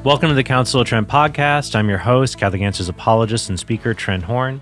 Welcome to the Council of Trent podcast. I'm your host, Catholic Answers apologist and speaker, Trent Horn.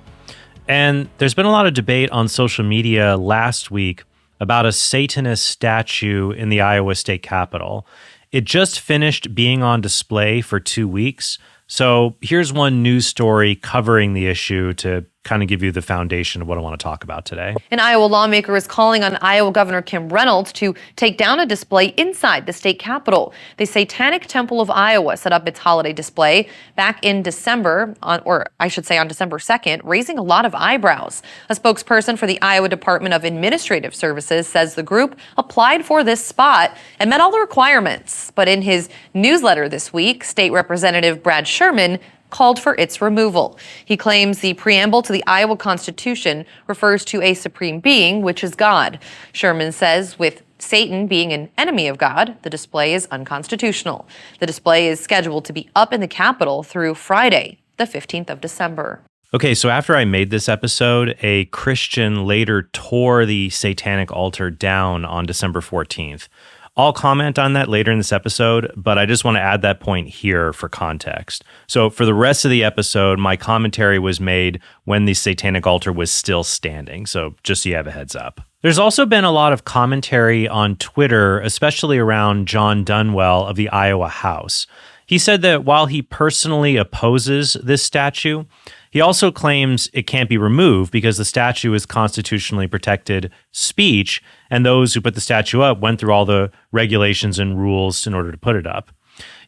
And there's been a lot of debate on social media last week about a Satanist statue in the Iowa State Capitol. It just finished being on display for 2 weeks. So here's one news story covering the issue to kind of give you the foundation of what I want to talk about today. An Iowa lawmaker is calling on Iowa Governor Kim Reynolds to take down a display inside the state capitol. The Satanic Temple of Iowa set up its holiday display back in December, on December 2nd, raising a lot of eyebrows. A spokesperson for the Iowa Department of Administrative Services says the group applied for this spot and met all the requirements. But in his newsletter this week, State Representative Brad Sherman called for its removal. He claims the preamble to the Iowa Constitution refers to a supreme being, which is God. Sherman says with Satan being an enemy of God, the display is unconstitutional. The display is scheduled to be up in the Capitol through Friday, the 15th of December. Okay, so after I made this episode, a Christian later tore the satanic altar down on December 14th. I'll comment on that later in this episode, but I just want to add that point here for context. So for the rest of the episode, my commentary was made when the satanic altar was still standing, so just so you have a heads up. There's also been a lot of commentary on Twitter, especially around John Dunwell of the Iowa House. He said that while he personally opposes this statue, he also claims it can't be removed because the statue is constitutionally protected speech, and those who put the statue up went through all the regulations and rules in order to put it up.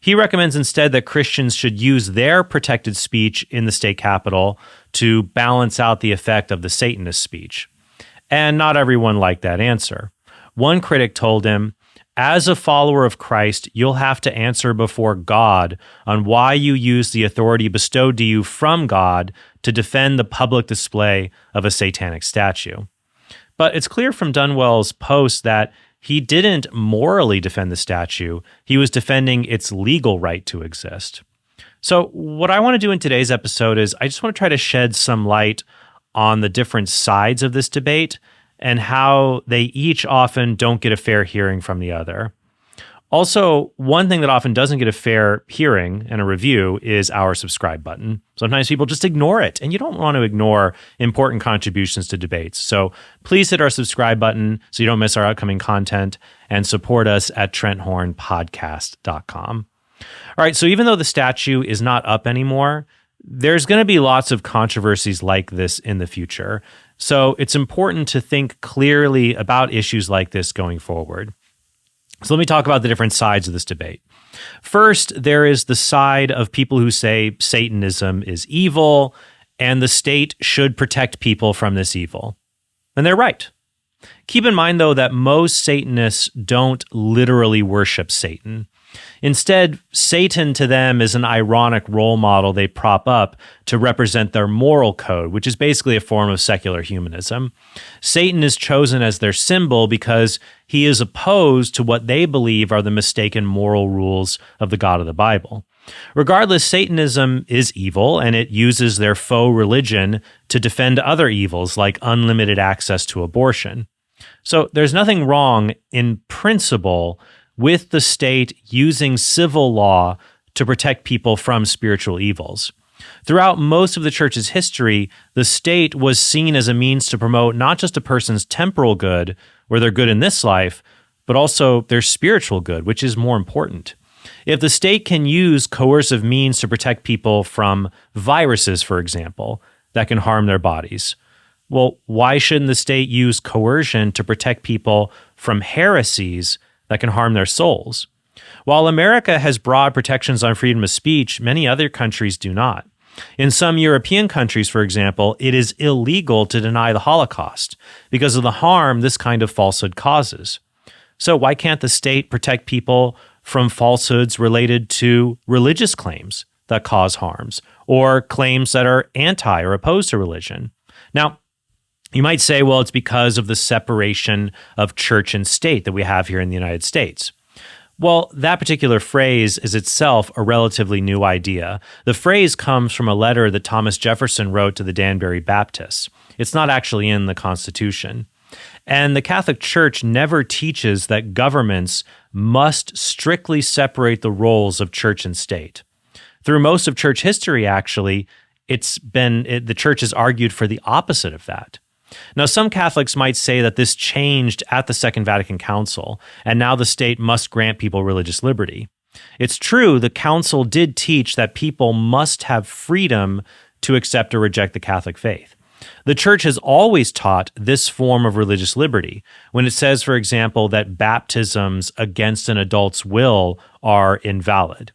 He recommends instead that Christians should use their protected speech in the state capitol to balance out the effect of the Satanist speech. And not everyone liked that answer. One critic told him, "As a follower of Christ, you'll have to answer before God on why you use the authority bestowed to you from God to defend the public display of a satanic statue." But it's clear from Dunwell's post that he didn't morally defend the statue. He was defending its legal right to exist. So what I want to do in today's episode is I just want to try to shed some light on the different sides of this debate and how they each often don't get a fair hearing from the other. Also, one thing that often doesn't get a fair hearing and a review is our subscribe button. Sometimes people just ignore it, and you don't want to ignore important contributions to debates. So please hit our subscribe button so you don't miss our upcoming content, and support us at trenthornpodcast.com. All right, so even though the statue is not up anymore, there's going to be lots of controversies like this in the future. So it's important to think clearly about issues like this going forward. So let me talk about the different sides of this debate. First, there is the side of people who say Satanism is evil and the state should protect people from this evil. And they're right. Keep in mind, though, that most Satanists don't literally worship Satan. Instead, Satan to them is an ironic role model they prop up to represent their moral code, which is basically a form of secular humanism. Satan is chosen as their symbol because he is opposed to what they believe are the mistaken moral rules of the God of the Bible. Regardless, Satanism is evil, and it uses their faux religion to defend other evils like unlimited access to abortion. So there's nothing wrong in principle with the state using civil law to protect people from spiritual evils. Throughout most of the church's history, the state was seen as a means to promote not just a person's temporal good, where they're good in this life, but also their spiritual good, which is more important. If the state can use coercive means to protect people from viruses, for example, that can harm their bodies, well, why shouldn't the state use coercion to protect people from heresies that can harm their souls? While America has broad protections on freedom of speech, many other countries do not. In some European countries, for example, it is illegal to deny the Holocaust because of the harm this kind of falsehood causes. So why can't the state protect people from falsehoods related to religious claims that cause harms or claims that are anti or opposed to religion? Now, you might say, well, it's because of the separation of church and state that we have here in the United States. Well, that particular phrase is itself a relatively new idea. The phrase comes from a letter that Thomas Jefferson wrote to the Danbury Baptists. It's not actually in the Constitution. And the Catholic Church never teaches that governments must strictly separate the roles of church and state. Through most of church history, actually, the church has argued for the opposite of that. Now, some Catholics might say that this changed at the Second Vatican Council, and now the state must grant people religious liberty. It's true, the council did teach that people must have freedom to accept or reject the Catholic faith. The church has always taught this form of religious liberty when it says, for example, that baptisms against an adult's will are invalid.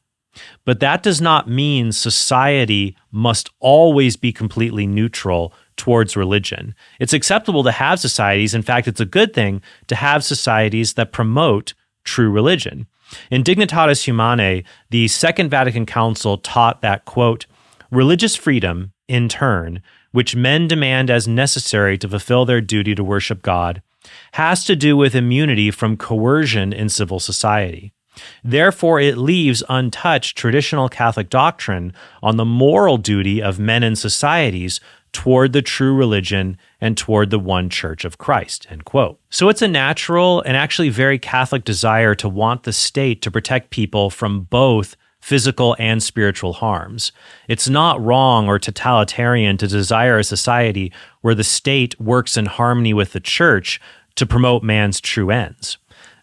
But that does not mean society must always be completely neutral towards religion. It's acceptable to have societies. In fact, it's a good thing to have societies that promote true religion. In Dignitatis Humanae, the Second Vatican Council taught that, quote, religious freedom, in turn, which men demand as necessary to fulfill their duty to worship God, has to do with immunity from coercion in civil society. Therefore, it leaves untouched traditional Catholic doctrine on the moral duty of men and societies toward the true religion and toward the one church of Christ, end quote. So it's a natural and actually very Catholic desire to want the state to protect people from both physical and spiritual harms. It's not wrong or totalitarian to desire a society where the state works in harmony with the church to promote man's true ends.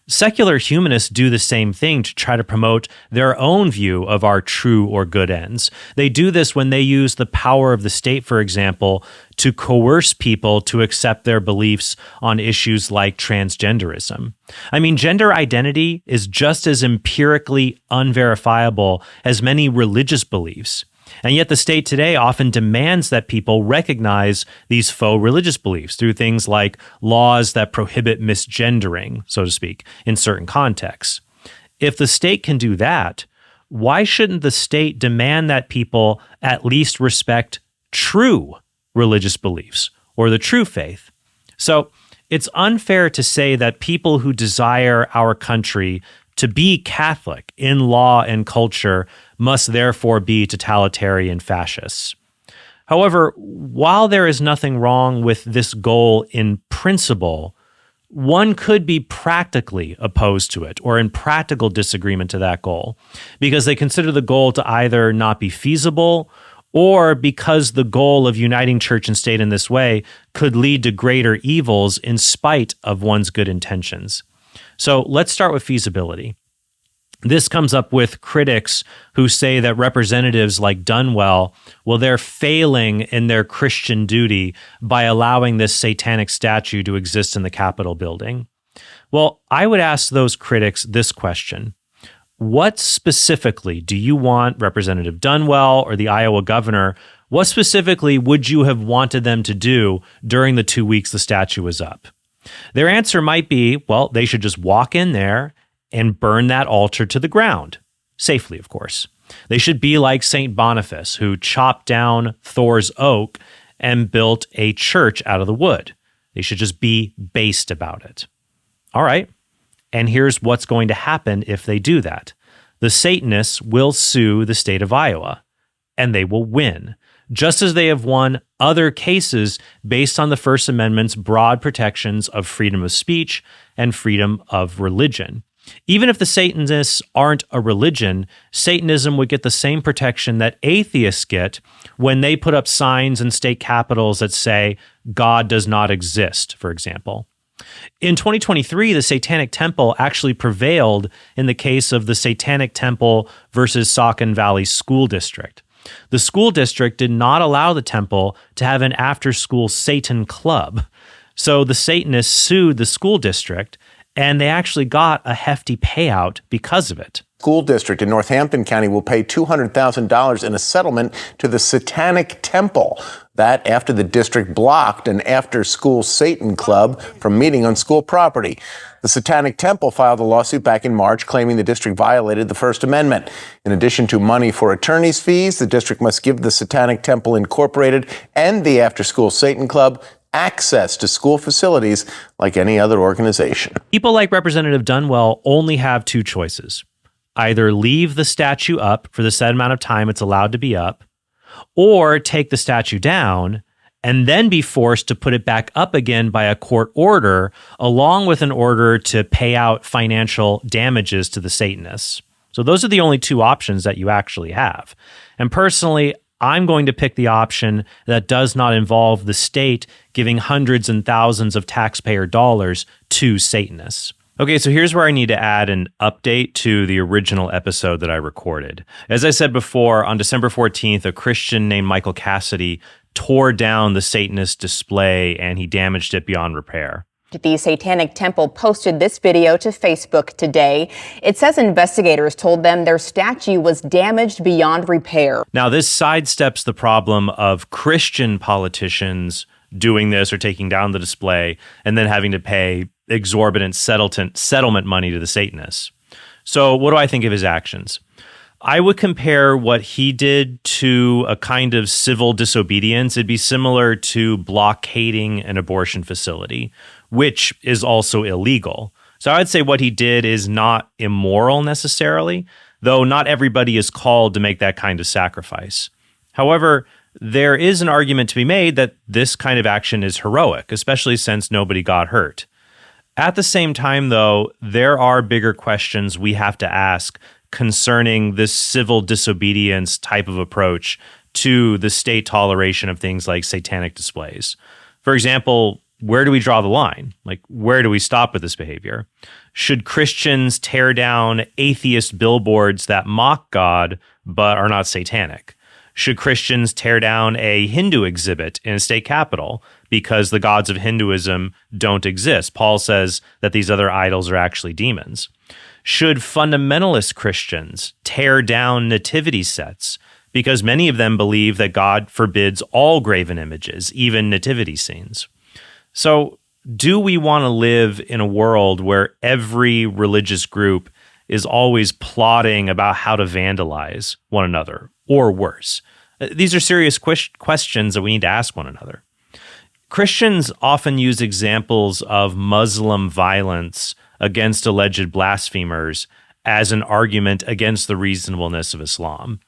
Secular humanists do the same thing to try to promote their own view of our true or good ends. They do this when they use the power of the state, for example, to coerce people to accept their beliefs on issues like transgenderism. I mean, gender identity is just as empirically unverifiable as many religious beliefs. And yet the state today often demands that people recognize these faux religious beliefs through things like laws that prohibit misgendering, so to speak, in certain contexts. If the state can do that, why shouldn't the state demand that people at least respect true religious beliefs or the true faith? So it's unfair to say that people who desire our country to be Catholic in law and culture must therefore be totalitarian fascists. However, while there is nothing wrong with this goal in principle, one could be practically opposed to it or in practical disagreement to that goal because they consider the goal to either not be feasible or because the goal of uniting church and state in this way could lead to greater evils in spite of one's good intentions. So let's start with feasibility. This comes up with critics who say that representatives like Dunwell, well, they're failing in their Christian duty by allowing this satanic statue to exist in the Capitol building. Well, I would ask those critics this question. What specifically do you want Representative Dunwell or the Iowa governor, what specifically would you have wanted them to do during the 2 weeks the statue was up? Their answer might be, well, they should just walk in there and burn that altar to the ground. Safely, of course. They should be like St. Boniface, who chopped down Thor's oak and built a church out of the wood. They should just be based about it. All right. And here's what's going to happen if they do that. The Satanists will sue the state of Iowa, and they will win, just as they have won other cases based on the First Amendment's broad protections of freedom of speech and freedom of religion. Even if the Satanists aren't a religion, Satanism would get the same protection that atheists get when they put up signs in state capitals that say, God does not exist, for example. In 2023, the Satanic Temple actually prevailed in the case of the Satanic Temple versus Saucon Valley School District. The school district did not allow the temple to have an after-school Satan club. So the Satanists sued the school district, and they actually got a hefty payout because of it. School district in Northampton County will pay $200,000 in a settlement to the Satanic Temple. That after the district blocked an after-school Satan club from meeting on school property. The Satanic Temple filed a lawsuit back in March claiming the district violated the First Amendment. In addition to money for attorney's fees, the district must give the Satanic Temple Incorporated and the after-school Satan club access to school facilities like any other organization. People like Representative Dunwell only have two choices. Either leave the statue up for the set amount of time it's allowed to be up, or take the statue down and then be forced to put it back up again by a court order, along with an order to pay out financial damages to the Satanists. So those are the only two options that you actually have. And personally, I'm going to pick the option that does not involve the state giving hundreds and thousands of taxpayer dollars to Satanists. Okay, so here's where I need to add an update to the original episode that I recorded. As I said before, on December 14th, a Christian named Michael Cassidy tore down the Satanist display and he damaged it beyond repair. The Satanic Temple posted this video to Facebook today. It says investigators told them their statue was damaged beyond repair. Now, this sidesteps the problem of Christian politicians doing this or taking down the display and then having to pay exorbitant settlement money to the Satanists. So what do I think of his actions? I would compare what he did to a kind of civil disobedience. It'd be similar to blockading an abortion facility, which is also illegal. So I'd say what he did is not immoral necessarily, though not everybody is called to make that kind of sacrifice. However, there is an argument to be made that this kind of action is heroic, especially since nobody got hurt. At the same time, though, there are bigger questions we have to ask concerning this civil disobedience type of approach to the state toleration of things like satanic displays. For example, where do we draw the line? Like, where do we stop with this behavior? Should Christians tear down atheist billboards that mock God but are not satanic? Should Christians tear down a Hindu exhibit in a state capitol because the gods of Hinduism don't exist? Paul says that these other idols are actually demons. Should fundamentalist Christians tear down nativity sets because many of them believe that God forbids all graven images, even nativity scenes? So, do we want to live in a world where every religious group is always plotting about how to vandalize one another, or worse? These are serious questions that we need to ask one another. Christians often use examples of Muslim violence against alleged blasphemers as an argument against the reasonableness of Islam.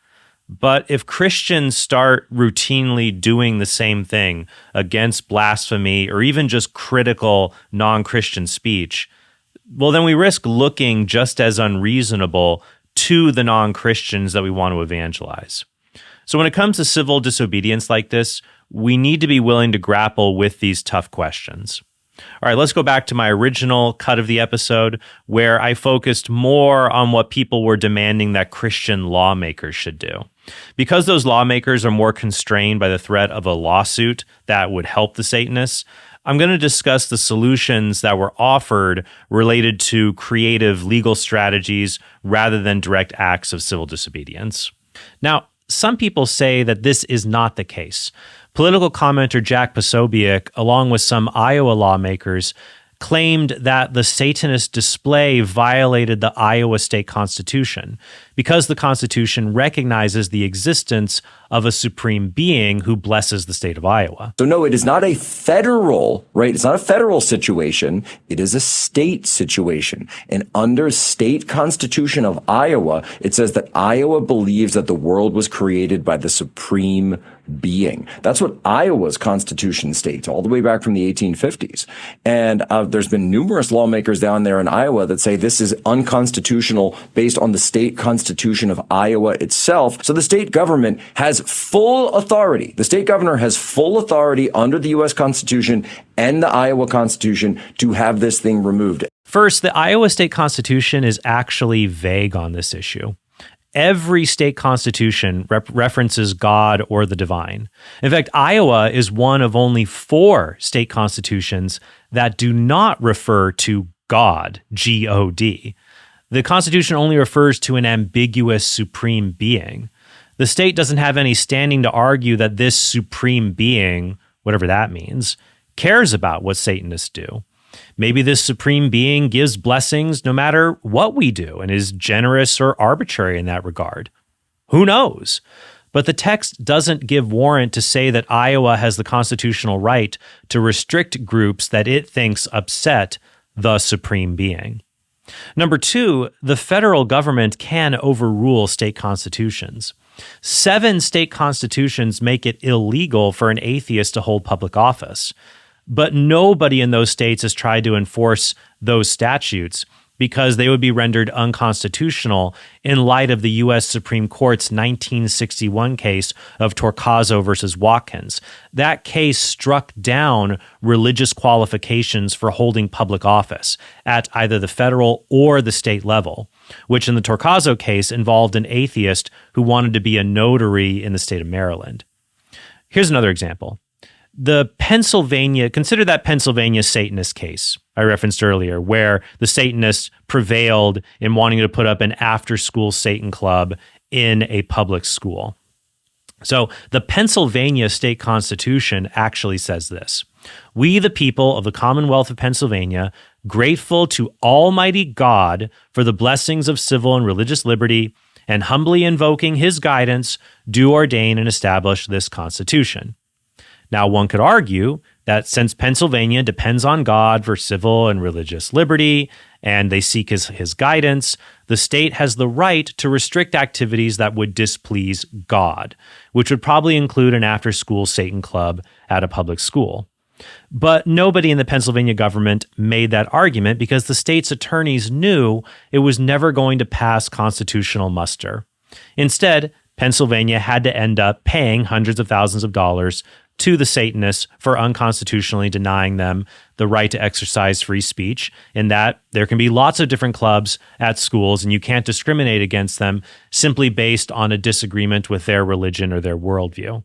But if Christians start routinely doing the same thing against blasphemy or even just critical non-Christian speech, well, then we risk looking just as unreasonable to the non-Christians that we want to evangelize. So when it comes to civil disobedience like this, we need to be willing to grapple with these tough questions. All right, let's go back to my original cut of the episode where I focused more on what people were demanding that Christian lawmakers should do. Because those lawmakers are more constrained by the threat of a lawsuit that would help the Satanists, I'm going to discuss the solutions that were offered related to creative legal strategies rather than direct acts of civil disobedience. Now, some people say that this is not the case. Political commenter Jack Posobiec, along with some Iowa lawmakers, claimed that the Satanist display violated the Iowa state constitution because the constitution recognizes the existence of a supreme being who blesses the state of Iowa. So no, it is not a federal, right? It's not a federal situation. It is a state situation. And under state constitution of Iowa, it says that Iowa believes that the world was created by the supreme being. That's what Iowa's constitution states all the way back from the 1850s. And there's been numerous lawmakers down there in Iowa that say this is unconstitutional based on the state constitution of Iowa itself. So the state government has full authority. The state governor has full authority under the U.S. Constitution and the Iowa Constitution to have this thing removed. First, the Iowa state constitution is actually vague on this issue. Every state constitution references God or the divine. In fact, Iowa is one of only 4 state constitutions that do not refer to God, G-O-D. The Constitution only refers to an ambiguous supreme being. The state doesn't have any standing to argue that this supreme being, whatever that means, cares about what Satanists do. Maybe this supreme being gives blessings no matter what we do and is generous or arbitrary in that regard. Who knows? But the text doesn't give warrant to say that Iowa has the constitutional right to restrict groups that it thinks upset the supreme being. Number two, the federal government can overrule state constitutions. 7 state constitutions make it illegal for an atheist to hold public office. But nobody in those states has tried to enforce those statutes because they would be rendered unconstitutional in light of the U.S. Supreme Court's 1961 case of Torcaso versus Watkins. That case struck down religious qualifications for holding public office at either the federal or the state level, which in the Torcaso case involved an atheist who wanted to be a notary in the state of Maryland. Here's another example. Consider that Pennsylvania Satanist case I referenced earlier, where the Satanists prevailed in wanting to put up an after-school Satan club in a public school. So the Pennsylvania state constitution actually says this: "We, the people of the Commonwealth of Pennsylvania, grateful to Almighty God for the blessings of civil and religious liberty, and humbly invoking his guidance, do ordain and establish this Constitution." Now, one could argue that since Pennsylvania depends on God for civil and religious liberty, and they seek his guidance, the state has the right to restrict activities that would displease God, which would probably include an after-school Satan club at a public school. But nobody in the Pennsylvania government made that argument because the state's attorneys knew it was never going to pass constitutional muster. Instead, Pennsylvania had to end up paying hundreds of thousands of dollars to the Satanists for unconstitutionally denying them the right to exercise free speech, in that there can be lots of different clubs at schools and you can't discriminate against them simply based on a disagreement with their religion or their worldview.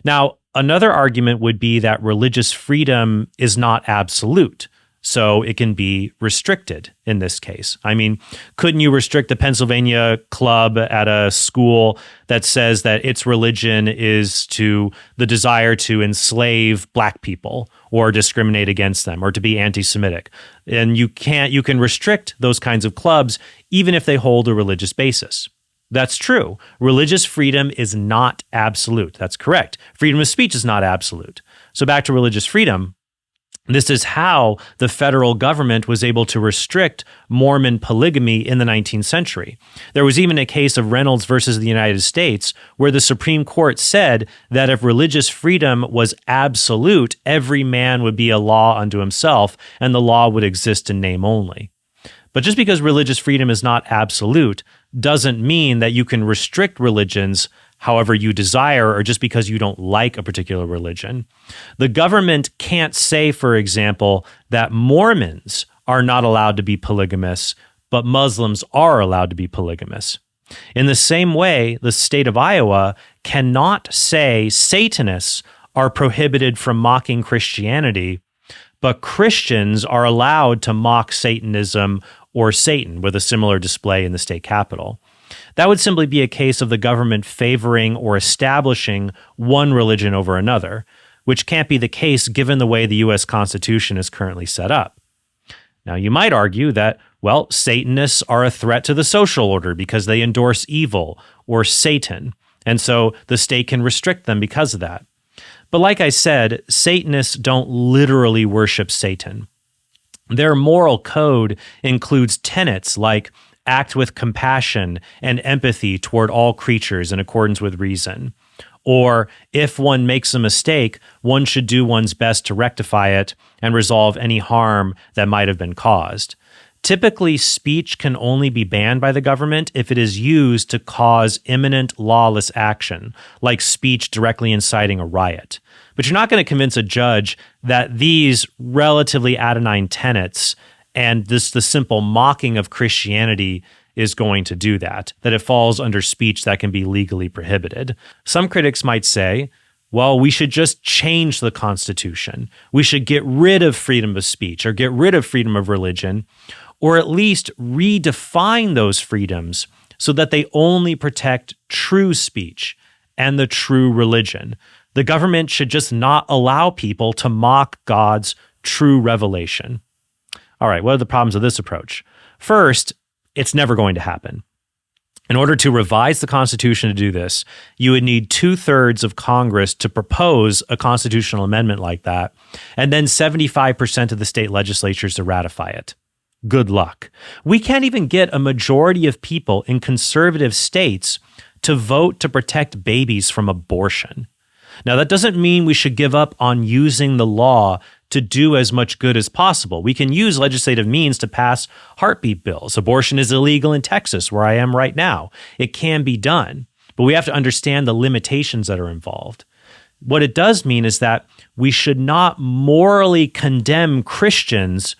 Now, another argument would be that religious freedom is not absolute, so it can be restricted in this case. I mean, couldn't you restrict the Pennsylvania club at a school that says that its religion is to the desire to enslave black people or discriminate against them or to be anti-Semitic? And you can restrict those kinds of clubs even if they hold a religious basis. That's true. Religious freedom is not absolute. That's correct. Freedom of speech is not absolute. So back to religious freedom. This is how the federal government was able to restrict Mormon polygamy in the 19th century. There was even a case of Reynolds versus the United States where the Supreme Court said that if religious freedom was absolute, every man would be a law unto himself and the law would exist in name only. But just because religious freedom is not absolute doesn't mean that you can restrict religions however you desire, or just because you don't like a particular religion. The government can't say, for example, that Mormons are not allowed to be polygamous, but Muslims are allowed to be polygamous. In the same way, the state of Iowa cannot say Satanists are prohibited from mocking Christianity, but Christians are allowed to mock Satanism or Satan with a similar display in the state capitol. That would simply be a case of the government favoring or establishing one religion over another, which can't be the case given the way the U.S. Constitution is currently set up. Now, you might argue that, well, Satanists are a threat to the social order because they endorse evil or Satan, and so the state can restrict them because of that. But like I said, Satanists don't literally worship Satan. Their moral code includes tenets like act with compassion and empathy toward all creatures in accordance with reason. Or if one makes a mistake, one should do one's best to rectify it and resolve any harm that might have been caused. Typically, speech can only be banned by the government if it is used to cause imminent lawless action, like speech directly inciting a riot. But you're not going to convince a judge that these relatively anodyne tenets and the simple mocking of Christianity is going to do that it falls under speech that can be legally prohibited. Some critics might say, well, we should just change the Constitution. We should get rid of freedom of speech or get rid of freedom of religion, or at least redefine those freedoms so that they only protect true speech and the true religion. The government should just not allow people to mock God's true revelation. All right, what are the problems of this approach? First, it's never going to happen. In order to revise the Constitution to do this, you would need 2/3 of Congress to propose a constitutional amendment like that, and then 75% of the state legislatures to ratify it. good luck. We can't even get a majority of people in conservative states to vote to protect babies from abortion. Now, that doesn't mean we should give up on using the law to do as much good as possible. We can use legislative means to pass heartbeat bills. Abortion is illegal in Texas, where I am right now. It can be done, but we have to understand the limitations that are involved. What it does mean is that we should not morally condemn Christians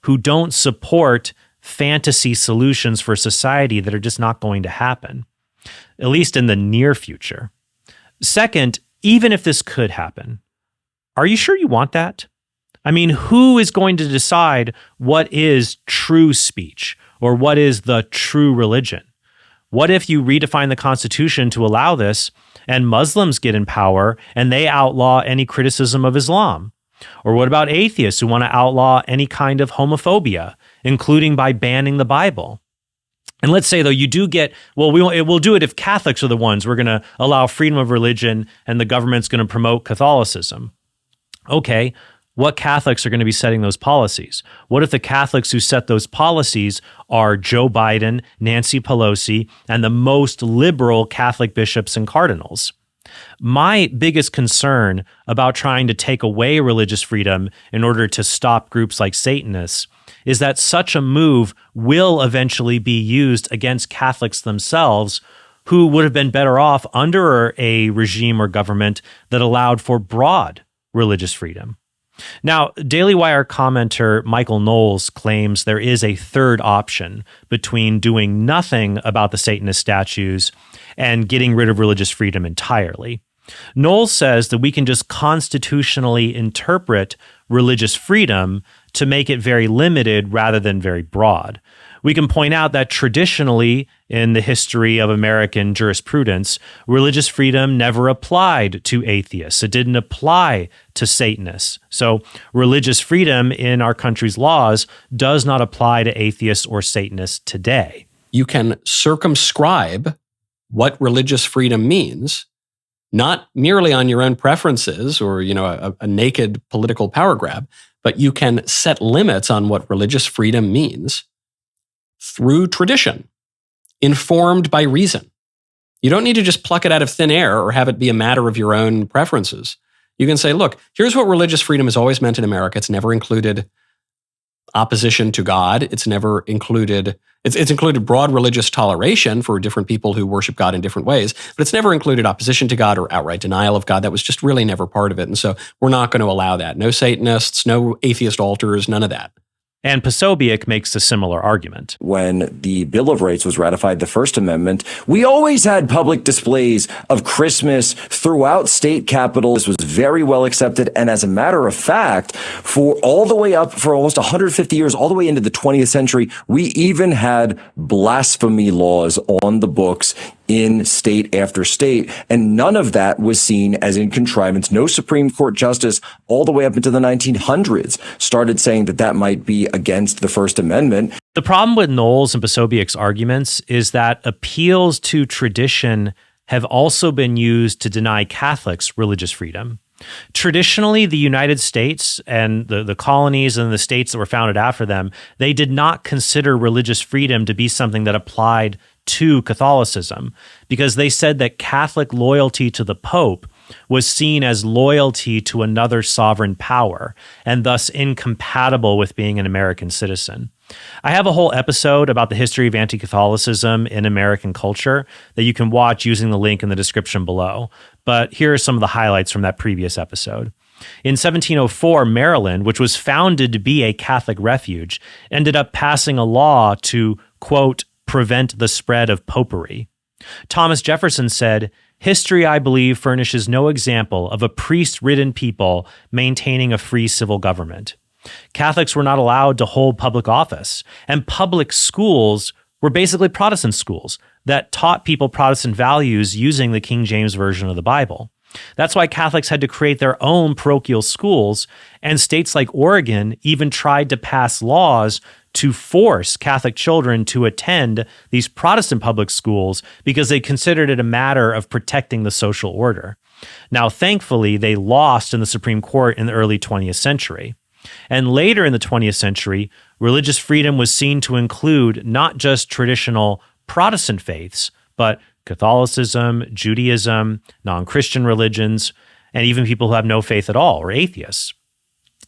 who don't support fantasy solutions for society that are just not going to happen, at least in the near future. Second, even if this could happen, are you sure you want that? I mean, who is going to decide what is true speech or what is the true religion? What if you redefine the Constitution to allow this and Muslims get in power and they outlaw any criticism of Islam? Or what about atheists who want to outlaw any kind of homophobia, including by banning the Bible? And let's say, though, you do get, well, we'll do it if Catholics are the ones. We're going to allow freedom of religion and the government's going to promote Catholicism. Okay, what Catholics are going to be setting those policies? What if the Catholics who set those policies are Joe Biden, Nancy Pelosi, and the most liberal Catholic bishops and cardinals? My biggest concern about trying to take away religious freedom in order to stop groups like Satanists is that such a move will eventually be used against Catholics themselves, who would have been better off under a regime or government that allowed for broad religious freedom. Now, Daily Wire commenter Michael Knowles claims there is a third option between doing nothing about the Satanist statues and getting rid of religious freedom entirely. Knowles says that we can just constitutionally interpret religious freedom to make it very limited rather than very broad. We can point out that traditionally, in the history of American jurisprudence, religious freedom never applied to atheists. It didn't apply to Satanists. So religious freedom in our country's laws does not apply to atheists or Satanists today. You can circumscribe what religious freedom means, not merely on your own preferences or, a naked political power grab, but you can set limits on what religious freedom means through tradition, informed by reason. You don't need to just pluck it out of thin air or have it be a matter of your own preferences. You can say, look, here's what religious freedom has always meant in America. It's never included opposition to God. It's never included, it's included broad religious toleration for different people who worship God in different ways, but it's never included opposition to God or outright denial of God. That was just really never part of it. And so we're not going to allow that. No Satanists, no atheist altars, none of that. And Posobiec makes a similar argument. When the Bill of Rights was ratified, the First Amendment, we always had public displays of Christmas throughout state capitals. This was very well accepted. And as a matter of fact, for all the way up for almost 150 years, all the way into the 20th century, we even had blasphemy laws on the books in state after state, and none of that was seen as in contrivance. No Supreme Court justice all the way up into the 1900s started saying that that might be against the First Amendment. The problem with Knowles and Posobiec's arguments is that appeals to tradition have also been used to deny Catholics religious freedom. Traditionally, the United States and the colonies and the states that were founded after them, they did not consider religious freedom to be something that applied to Catholicism, because they said that Catholic loyalty to the Pope was seen as loyalty to another sovereign power and thus incompatible with being an American citizen. I have a whole episode about the history of anti-Catholicism in American culture that you can watch using the link in the description below. But here are some of the highlights from that previous episode. In 1704, Maryland, which was founded to be a Catholic refuge, ended up passing a law to, quote, prevent the spread of popery. Thomas Jefferson said, "History, I believe, furnishes no example of a priest-ridden people maintaining a free civil government." Catholics were not allowed to hold public office, and public schools were basically Protestant schools that taught people Protestant values using the King James Version of the Bible. That's why Catholics had to create their own parochial schools, and states like Oregon even tried to pass laws to force Catholic children to attend these Protestant public schools because they considered it a matter of protecting the social order. Now, thankfully, they lost in the Supreme Court in the early 20th century. And later in the 20th century, religious freedom was seen to include not just traditional Protestant faiths, but Catholicism, Judaism, non-Christian religions, and even people who have no faith at all, or atheists.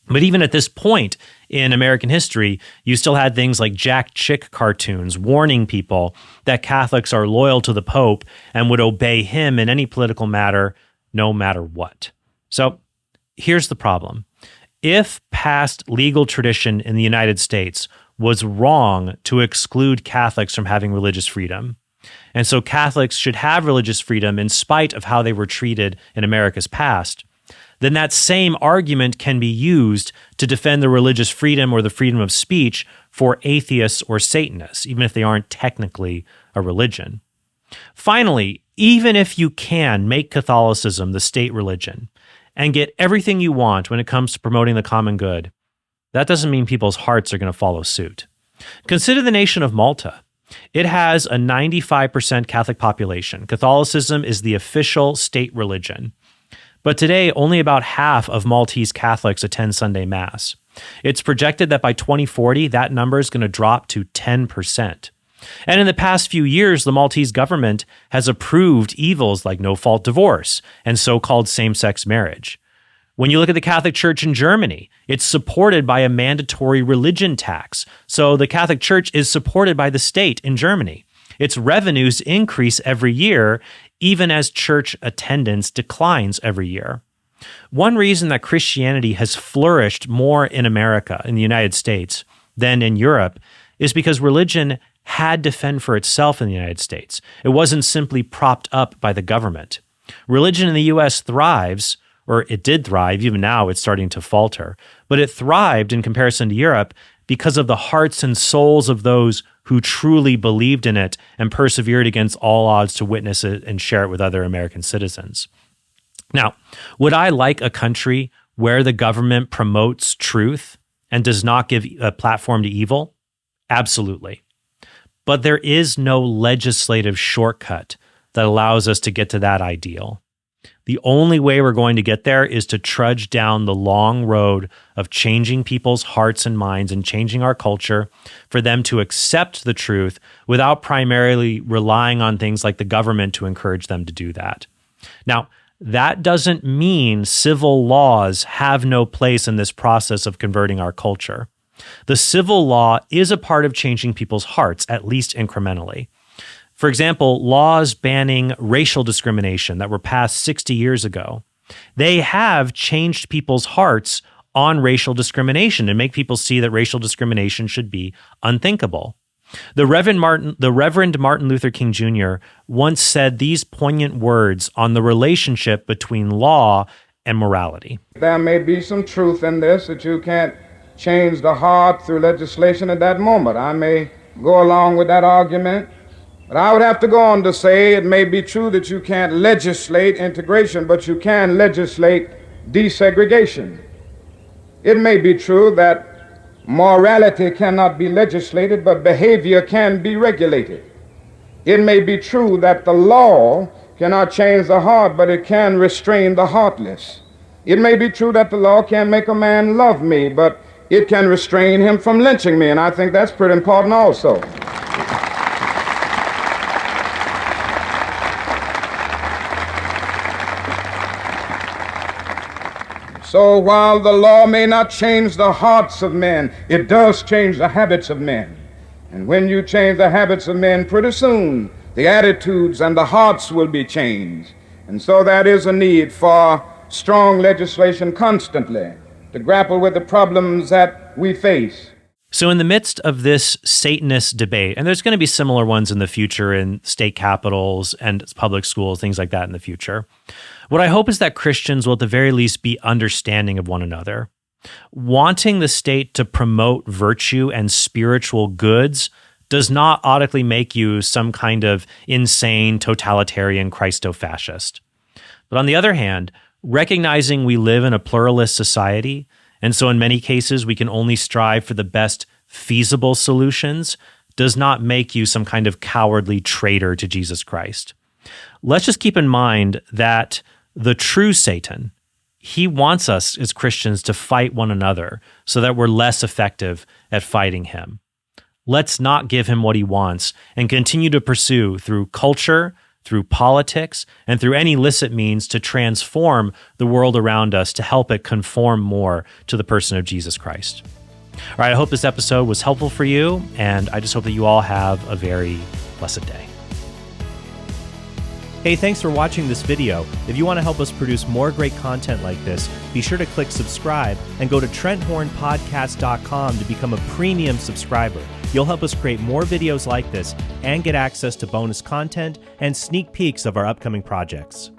But even at this point in American history, you still had things like Jack Chick cartoons warning people that Catholics are loyal to the Pope and would obey him in any political matter, no matter what. So here's the problem. If past legal tradition in the United States was wrong to exclude Catholics from having religious freedom, and so Catholics should have religious freedom in spite of how they were treated in America's past, then that same argument can be used to defend the religious freedom or the freedom of speech for atheists or Satanists, even if they aren't technically a religion. Finally, even if you can make Catholicism the state religion and get everything you want when it comes to promoting the common good, that doesn't mean people's hearts are going to follow suit. Consider the nation of Malta. It has a 95% Catholic population. Catholicism is the official state religion. But today, only about half of Maltese Catholics attend Sunday Mass. It's projected that by 2040, that number is going to drop to 10%. And in the past few years, the Maltese government has approved evils like no-fault divorce and so-called same-sex marriage. When you look at the Catholic Church in Germany, it's supported by a mandatory religion tax. So the Catholic Church is supported by the state in Germany. Its revenues increase every year, even as church attendance declines every year. One reason that Christianity has flourished more in America, in the United States, than in Europe is because religion had to fend for itself in the United States. It wasn't simply propped up by the government. Religion in the U.S. thrives, or it did thrive, even now it's starting to falter, but it thrived in comparison to Europe because of the hearts and souls of those who truly believed in it and persevered against all odds to witness it and share it with other American citizens. Now, would I like a country where the government promotes truth and does not give a platform to evil? Absolutely. But there is no legislative shortcut that allows us to get to that ideal. The only way we're going to get there is to trudge down the long road of changing people's hearts and minds and changing our culture for them to accept the truth without primarily relying on things like the government to encourage them to do that. Now, that doesn't mean civil laws have no place in this process of converting our culture. The civil law is a part of changing people's hearts, at least incrementally. For example, laws banning racial discrimination that were passed 60 years ago, they have changed people's hearts on racial discrimination and make people see that racial discrimination should be unthinkable. The Reverend Martin Luther King Jr. once said these poignant words on the relationship between law and morality. There may be some truth in this, that you can't change the heart through legislation at that moment. I may go along with that argument. But I would have to go on to say it may be true that you can't legislate integration, but you can legislate desegregation. It may be true that morality cannot be legislated, but behavior can be regulated. It may be true that the law cannot change the heart, but it can restrain the heartless. It may be true that the law can't make a man love me, but it can restrain him from lynching me, and I think that's pretty important also. So while the law may not change the hearts of men, it does change the habits of men. And when you change the habits of men, pretty soon the attitudes and the hearts will be changed. And so that is a need for strong legislation constantly to grapple with the problems that we face. So in the midst of this Satanist debate, and there's going to be similar ones in the future in state capitals and public schools, things like that in the future, what I hope is that Christians will at the very least be understanding of one another. Wanting the state to promote virtue and spiritual goods does not automatically make you some kind of insane, totalitarian Christo-fascist. But on the other hand, recognizing we live in a pluralist society, and so in many cases we can only strive for the best feasible solutions, does not make you some kind of cowardly traitor to Jesus Christ. Let's just keep in mind that the true Satan, He wants us as Christians to fight one another so that we're less effective at fighting him. Let's not give him what he wants and continue to pursue through culture, through politics, and through any licit means to transform the world around us to help it conform more to the person of Jesus Christ. All right, I hope this episode was helpful for you, and I just hope that you all have a very blessed day. Hey, thanks for watching this video. If you want to help us produce more great content like this, be sure to click subscribe and go to TrentHornPodcast.com to become a premium subscriber. You'll help us create more videos like this and get access to bonus content and sneak peeks of our upcoming projects.